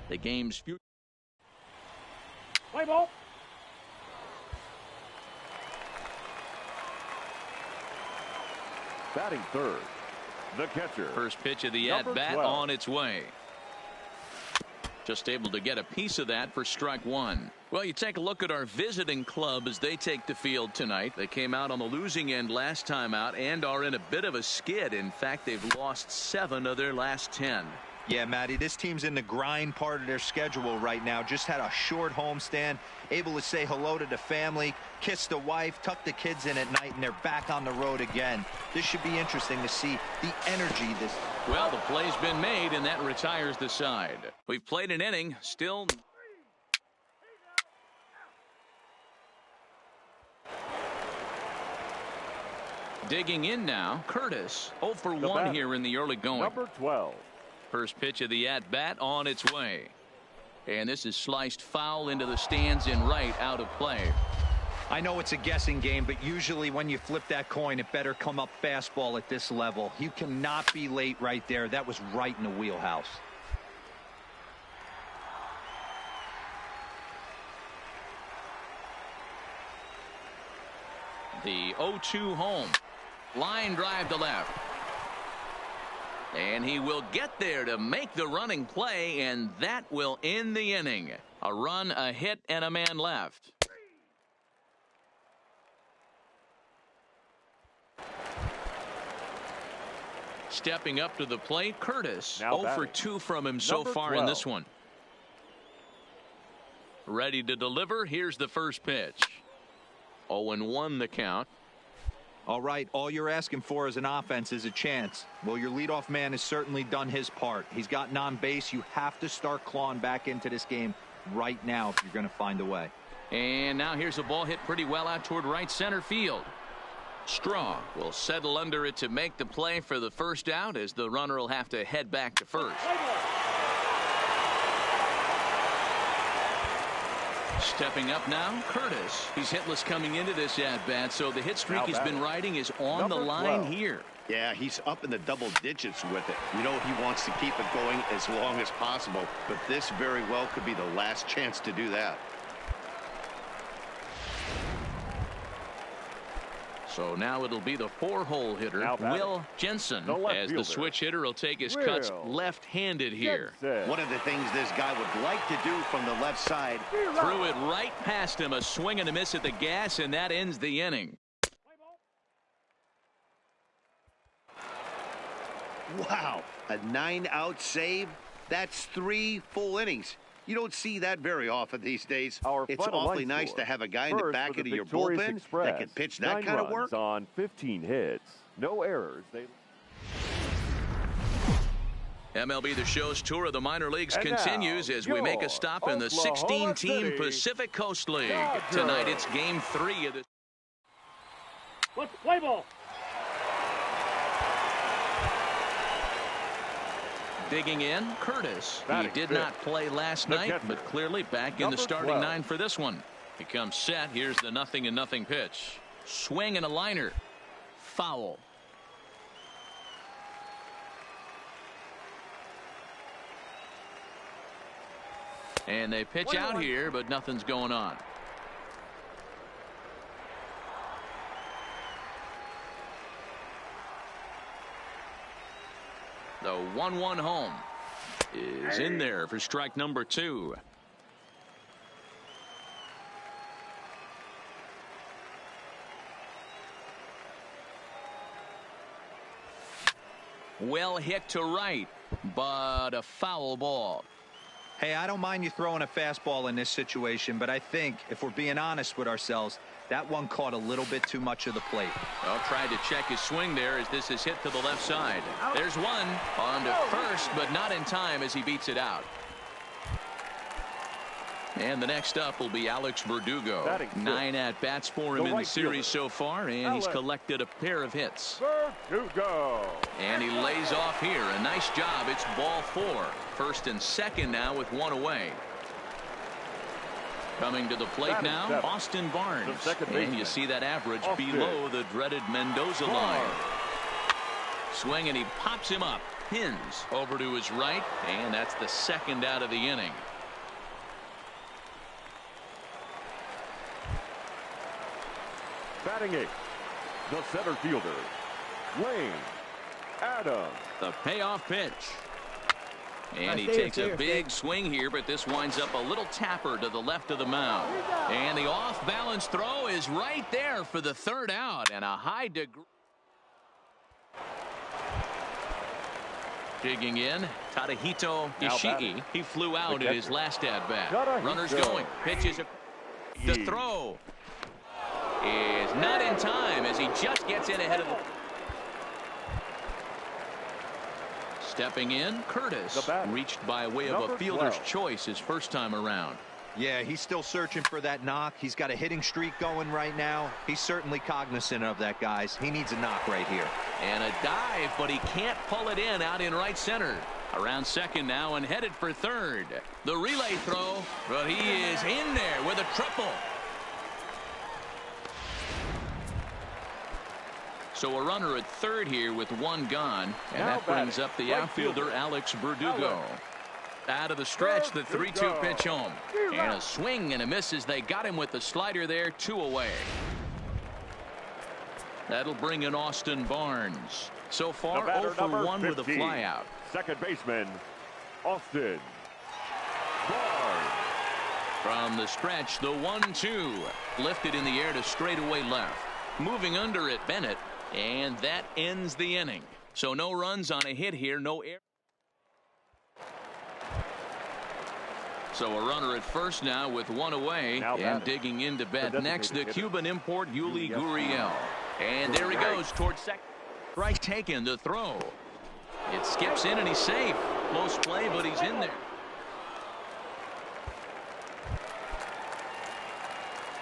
the game's future. Play ball. Batting third, the catcher. First pitch of the Number at-bat 12. on its way. Just able to get a piece of that for strike 1. Well, you take a look at our visiting club as they take the field tonight. They came out on the losing end last time out and are in a bit of a skid. In fact, they've lost 7 of their last 10. Yeah, Matty, this team's in the grind part of their schedule right now. Just had a short homestand, able to say hello to the family, kiss the wife, tuck the kids in at night, and they're back on the road again. This should be interesting to see the energy this. Well, the play's been made, and that retires the side. We've played an inning, still. Digging in now, Curtis. 0 for 1 here in the early going. Number 12. First pitch of the at-bat on its way. And this is sliced foul into the stands in right, out of play. I know it's a guessing game, but usually when you flip that coin, it better come up fastball at this level. You cannot be late right there. That was right in the wheelhouse. The 0-2 home. Line drive to left. And he will get there to make the running play, and that will end the inning. A run, a hit, and a man left. Stepping up to the plate, Curtis. Now 0 for 2 from him so far in this one. Ready to deliver. Here's the first pitch. 0-1 the count. All right, all you're asking for as an offense is a chance. Well, your leadoff man has certainly done his part. He's gotten on base. You have to start clawing back into this game right now if you're going to find a way. And now here's a ball hit pretty well out toward right center field. Straw will settle under it to make the play for the first out, as the runner will have to head back to first. Stepping up now, Curtis. He's hitless coming into this at-bat, so the hit streak he's been riding is on the line here. Yeah, he's up in the double digits with it. You know he wants to keep it going as long as possible, but this very well could be the last chance to do that. So now it'll be the 4-hole hitter, Will Jensen, as the switch hitter will take his cuts left-handed here. One of the things this guy would like to do from the left side. Threw it right past him, a swing and a miss at the gas, and that ends the inning. Wow, a 9-out save? That's 3 full innings. You don't see that very often these days. It's final awfully line nice score. to have a guy in the First, back for end of the your Victorious bullpen Express, that can pitch that 9 kind of runs work. on 15 hits. No errors. MLB The Show's tour of the minor leagues And continues now, as we make a your stop in the Oklahoma 16-team City Pacific Coast League. Dodgers. Tonight it's Game 3 of the... Let's play ball. Digging in, Curtis. He Batting did fifth. not play last The night, catcher. but clearly back in the Number starting 12. 9 for this one. He comes set. Here's the 0-0 pitch. Swing and a liner. Foul. And they pitch out here, but nothing's going on. The 1-1 home is in there for strike number 2. Well hit to right, but a foul ball. Hey, I don't mind you throwing a fastball in this situation, but I think if we're being honest with ourselves, that one caught a little bit too much of the plate. Well, tried to check his swing there as this is hit to the left side. There's one on to first, but not in time as he beats it out. And the next up will be Alex Verdugo. 9 at-bats for him in the series so far, and he's collected a pair of hits. Verdugo. And he lays off here. A nice job. It's ball 4. First and second now with 1 away. Coming to the plate now, Austin Barnes. And you see that average below the dreaded Mendoza line. Swing, and he pops him up. Pins over to his right, and that's the second out of the inning. Batting 8th, the center fielder, Wayne Adams. The payoff pitch. And he Nice takes day, a big swing here, but this winds up a little tapper to the left of the mound. And the off-balance throw is right there for the third out, and a high degree. Digging in, Tadahito Ishii. He flew out in his last at-bat. Runners going. Pitches. The throw is not in time as he just gets in ahead of the... Stepping in, Curtis, reached by way of a fielder's choice his first time around. Yeah, he's still searching for that knock. He's got a hitting streak going right now. He's certainly cognizant of that, guys. He needs a knock right here. And a dive, but he can't pull it in out in right center. Around second now and headed for third. The relay throw, but he is in there with a triple. So a runner at third here with 1 gone, and that brings up the outfielder Alex Verdugo. Out of the stretch, the 3-2 pitch home. And a swing and a miss as they got him with the slider there, 2 away. That'll bring in Austin Barnes. So far, 0 for 1 with a flyout. Second baseman, Austin Barnes. From the stretch, the 1-2. Lifted in the air to straightaway left. Moving under it, Bennett. And that ends the inning. So no runs on a hit here, no error. So a runner at first now with 1 away, and digging into bat next, the Cuban import Yuli Gurriel. And there he goes towards second. Right taken, the throw. It skips in and he's safe. Close play, but he's in there.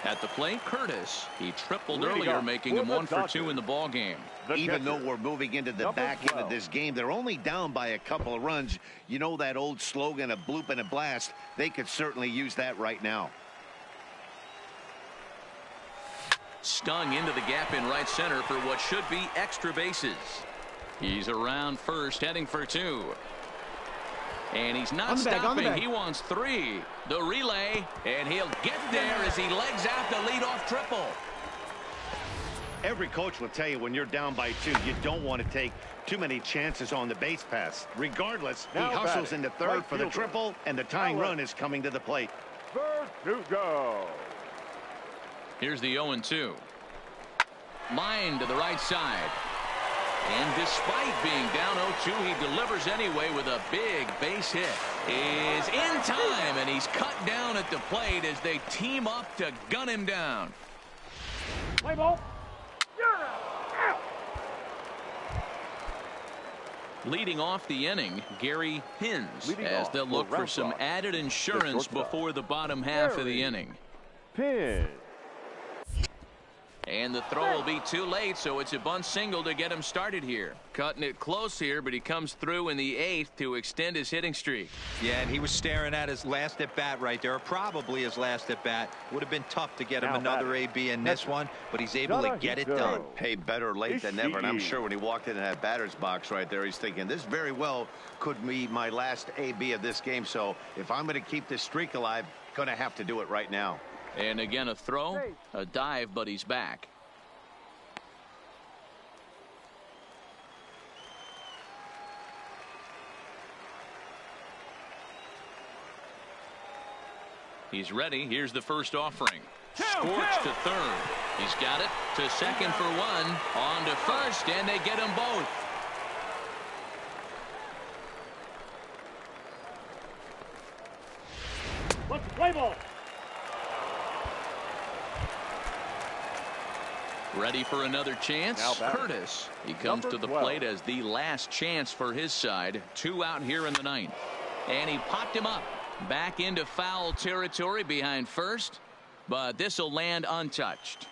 At the plate, Curtis. He tripled earlier, making him 1 for 2 in the ball game. Even though we're moving into the back end of this game, they're only down by a couple of runs. You know that old slogan, a bloop and a blast. They could certainly use that right now. Stung into the gap in right center for what should be extra bases. He's around first, heading for 2. And he's not stopping. He wants 3. The relay, and he'll get there as he legs out the leadoff triple. Every coach will tell you when you're down by 2, you don't want to take too many chances on the base pass. Regardless, he hustles into third for the triple, and the tying run is coming to the plate. Verdugo. Here's the 0-2. Line to the right side. And despite being down 0-2, he delivers anyway with a big base hit. Is in time, and he's cut down at the plate as they team up to gun him down. Play ball. Leading off the inning, Gary Hins, as they'll look for some added insurance before the bottom half of the inning. Pin. And the throw will be too late, so it's a bunt single to get him started here. Cutting it close here, but he comes through in the 8th to extend his hitting streak. Yeah, and he was staring at his last at bat right there, or probably his last at bat. Would have been tough to get him another AB in this one, but he's able to get it done. Hey, better late than never. And I'm sure when he walked into that batter's box right there, he's thinking this very well could be my last AB of this game. So if I'm going to keep this streak alive, going to have to do it right now. And again, a throw, a dive, but he's back. He's ready. Here's the first offering. Scorched to third. He's got it to second for one. On to first, and they get them both. Let's play ball. Ready for another chance. Curtis. He comes to the plate as the last chance for his side. 2 out here in the 9th. And he popped him up. Back into foul territory behind first, but this will land untouched.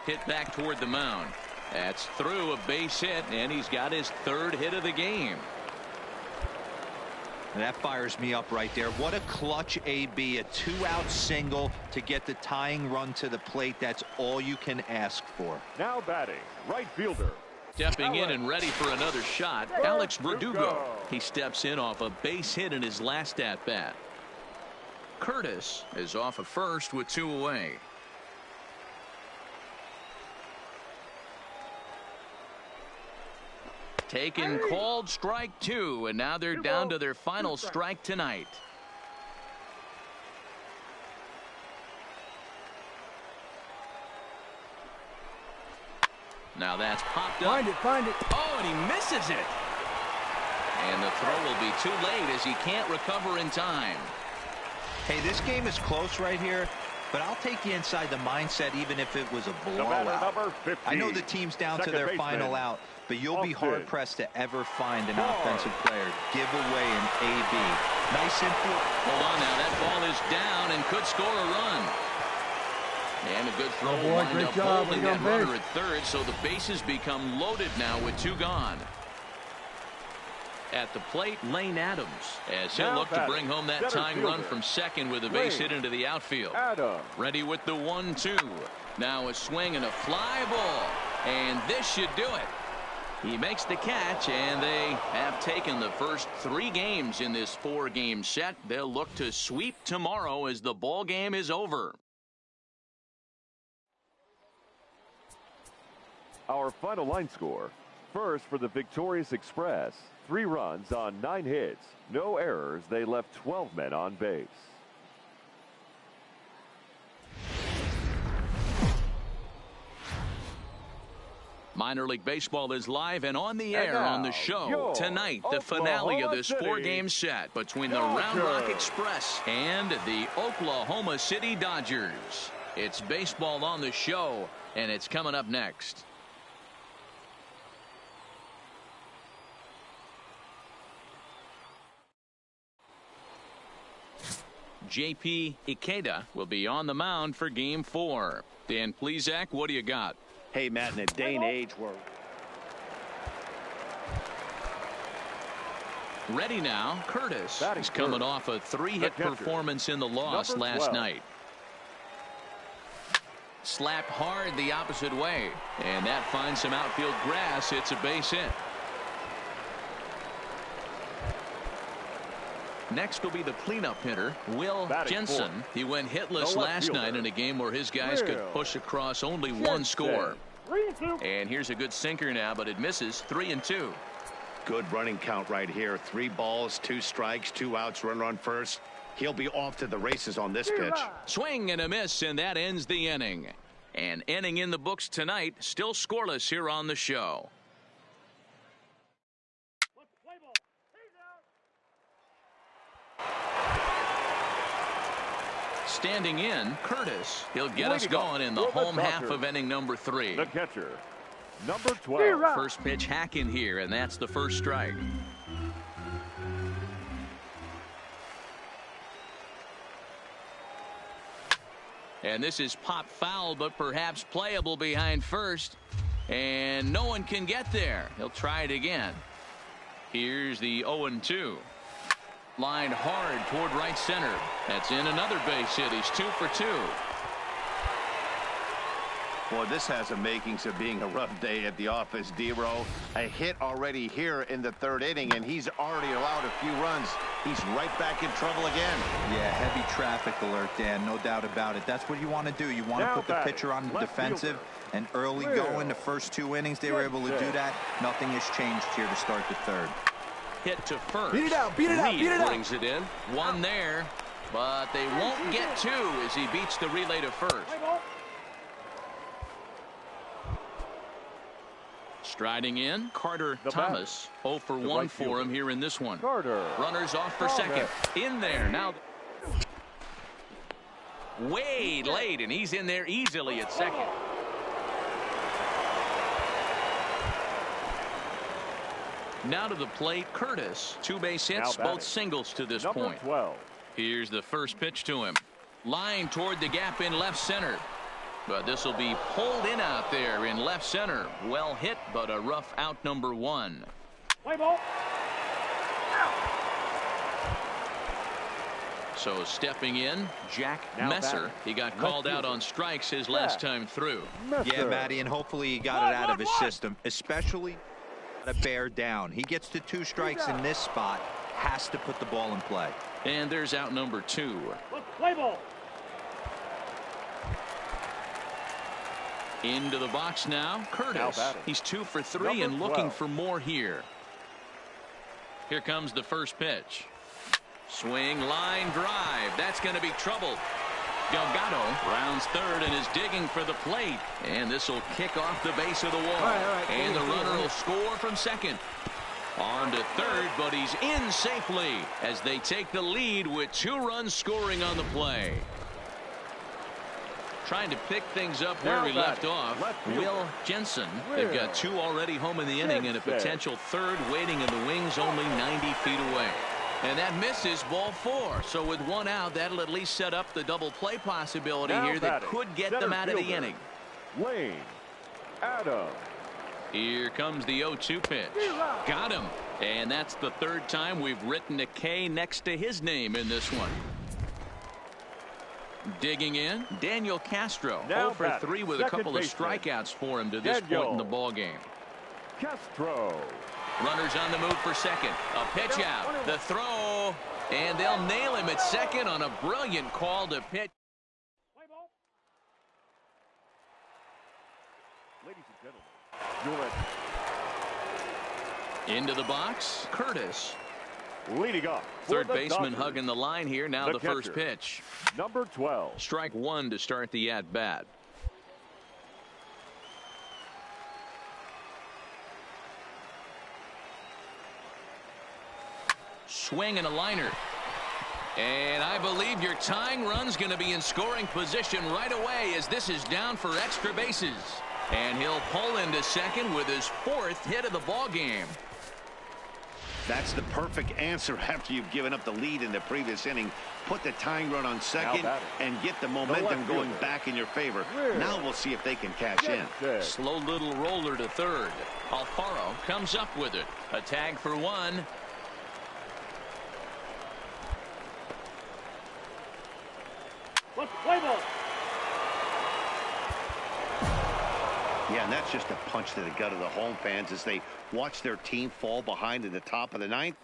Hit back toward the mound. That's through a base hit, and he's got his 3rd hit of the game. And that fires me up right there. What a clutch AB, a 2-out single to get the tying run to the plate. That's all you can ask for. Now batting, right fielder. Stepping in and ready for another shot, Alex Verdugo. He steps in off a base hit in his last at-bat. Curtis is off of first with 2 away. Taken, called, strike 2, and now they're down to their final strike tonight. Now that's popped up. Find it. Oh, and he misses it. And the throw will be too late as he can't recover in time. Hey, this game is close right here, but I'll take you inside the mindset even if it was a blowout. I know the team's down to their final out, but you'll be hard-pressed to ever find an offensive player give away an AB. Nice infield. Hold on now. That ball is down and could score a run. And a good throw wound up holding that runner at third, so the bases become loaded now with 2 gone. At the plate, Lane Adams, as he'll look to bring home that tying run from second with a base hit into the outfield. Ready with the 1-2. Now a swing and a fly ball, and this should do it. He makes the catch, and they have taken the first 3 games in this 4-game set. They'll look to sweep tomorrow as the ball game is over. Our final line score. First for the victorious Express. 3 runs on 9 hits. No errors. They left 12 men on base. Minor League Baseball is live and on the air on the show. Tonight, the finale of this 4-game set between the Round Rock Express and the Oklahoma City Dodgers. It's baseball on the show, and it's coming up next. J.P. Ikeda will be on the mound for Game 4. Dan Plesac, what do you got? Hey, Matt, in a day and age where... Ready now, Curtis. He's coming off a 3-hit performance in the loss last night. Slapped hard the opposite way, and that finds some outfield grass. It's a base hit. Next will be the cleanup hitter, Will Jensen. He went hitless last night in a game where his guys could push across only 1 score. And here's a good sinker now, but it misses. 3-2. Good running count right here. 3 balls, 2 strikes, 2 outs, runner on first. He'll be off to the races on this pitch. Swing and a miss, and that ends the inning. And inning in the books tonight, still scoreless here on the show. Standing in, Curtis. He'll get us going in the home half of inning number 3. The catcher, number 12. First pitch hack in here, and that's the first strike. And this is pop foul, but perhaps playable behind first. And no one can get there. He'll try it again. Here's the 0-2. Lined hard toward right center. That's in another base hit. He's 2 for 2. Boy, this has the makings of being a rough day at the office, D-Row. A hit already here in the 3rd inning, and he's already allowed a few runs. He's right back in trouble again. Yeah, heavy traffic alert, Dan, no doubt about it. That's what you want to do. You want to put the pitcher on the defensive, and early going the first 2 innings, they were able to do that. Nothing has changed here to start the 3rd. Hit to first. Beat it out, beat it out, beat it out. Brings it in. 1 there, but they won't get 2 as he beats the relay to first. Striding in, Carter Thomas. 0 for 1 for him here in this one. Carter. Runners off for second. In there now. Way late, and he's in there easily at second. Now to the plate, Curtis. 2 base hits, both singles to this point. 12. Here's the first pitch to him. Line toward the gap in left center. But this will be pulled in out there in left center. Well hit, but a rough out number 1. Play ball. So stepping in, Jack Messer. He got called out on strikes his last time through. Yeah, Matty, and hopefully he got it out of his system, especially to bear down. He gets to 2 strikes in this spot, has to put the ball in play. And there's out number 2. Play ball. Into the box now, Curtis. He's 2 for 3 and looking for more here. Here comes the first pitch. Swing, line drive. That's going to be trouble. Delgado rounds third and is digging for the plate. And this will kick off the base of the wall. And the runner will score from second. On to third, but he's in safely as they take the lead with 2 runs scoring on the play. Trying to pick things up where we left off. Will Jensen. They've got 2 already home in the inning and a potential 3rd waiting in the wings only 90 feet away. And that misses, ball 4. So with 1 out, that'll at least set up the double play possibility here that could get them out of the inning. Wayne Adams. Here comes the 0-2 pitch. Got him. And that's the 3rd time we've written a K next to his name in this one. Digging in, Daniel Castro. 0 for 3 with a couple of strikeouts for him to this point in the ball game. Castro. Runners on the move for second. A pitch out. The throw. And they'll nail him at second on a brilliant call to pitch. Ladies and gentlemen, into the box, Curtis. Leading up. Third baseman hugging the line here. Now the first pitch. Number 12. Strike 1 to start the at-bat. Swing and a liner. And I believe your tying run's going to be in scoring position right away as this is down for extra bases. And he'll pull into second with his 4th hit of the ball game. That's the perfect answer after you've given up the lead in the previous inning. Put the tying run on second and get the momentum going back in your favor. Now we'll see if they can cash in. Slow little roller to third. Alfaro comes up with it. A tag for 1. Play ball. Yeah, and that's just a punch to the gut of the home fans as they watch their team fall behind in the top of the 9th.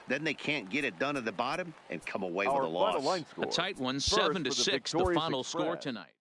Then they can't get it done at the bottom and come away with a loss. A tight one, 7-6, the final score tonight.